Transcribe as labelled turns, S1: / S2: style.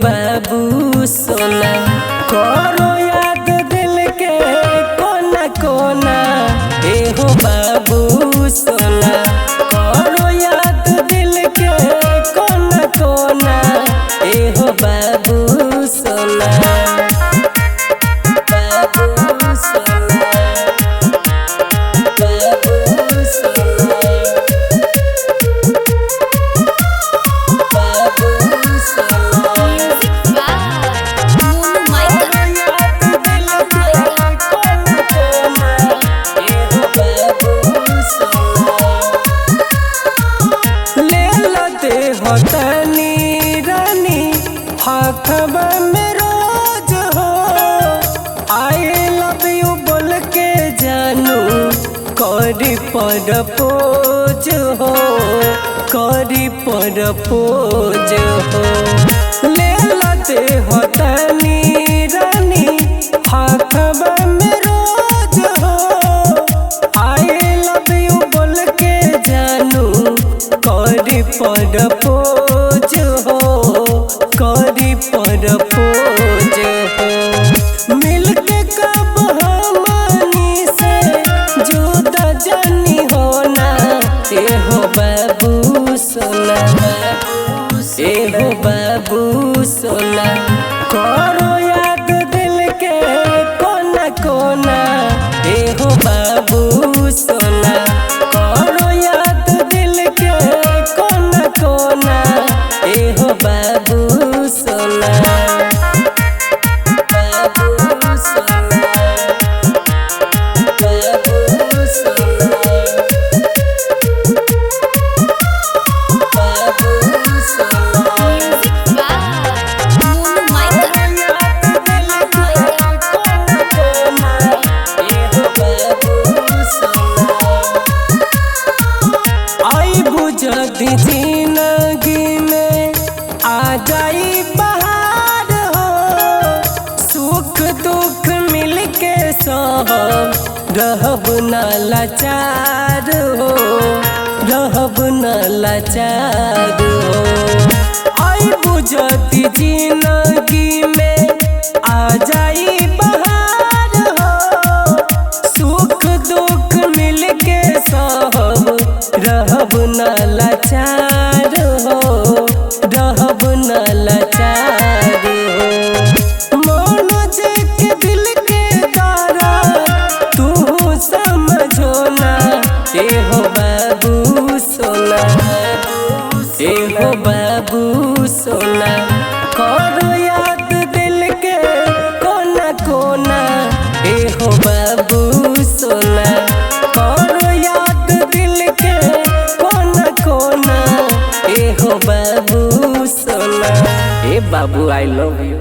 S1: बाबू सोना करो याद दिल के कोना कोना। एहो बाबू सोना करो याद दिल के कोना कोना। एहो बाबू सोना बाबू सोना बाबू सोना बाबू सोना। खबर में रोज हो आई लव यू बोल के जानू करी प्रपोज हो करी प्रपोज हो। ले लते हो तनी रानी खबर में रोज हो आई लव यू बोल के जानू करी प्रपोज हो करी प्रपोज हो। मिलके कब हमनी से जुदा जानी होना। एहो बाबू सोना एहो बाबू सोना करो याद दिल के कोना कोना। एहो बाबू सोना करो याद दिल के कोना कोना। एहो बाबू सोना बाबू सोना बाबू सोना बाबू सोना। आई बुझती जिंदगी में आ जाई बहार हो सुख दुख मिलके सब रहब न लाचार हो रहब न लाचार हो। आई बुझती जिंदगी में आ जाई बहार हो सुख दुख मिलके सब रहब न लाचार हो रहब न लाचार हो। मनोज के दिल के तारा तू समझो ना। एहो बाबू सोना एहो बाबू सोना करो याद दिल के कोना कोना। एहो बाबू सोना करो याद दिल के कोना कोना। एहो बाबू सोना ए बाबू आई लव यू।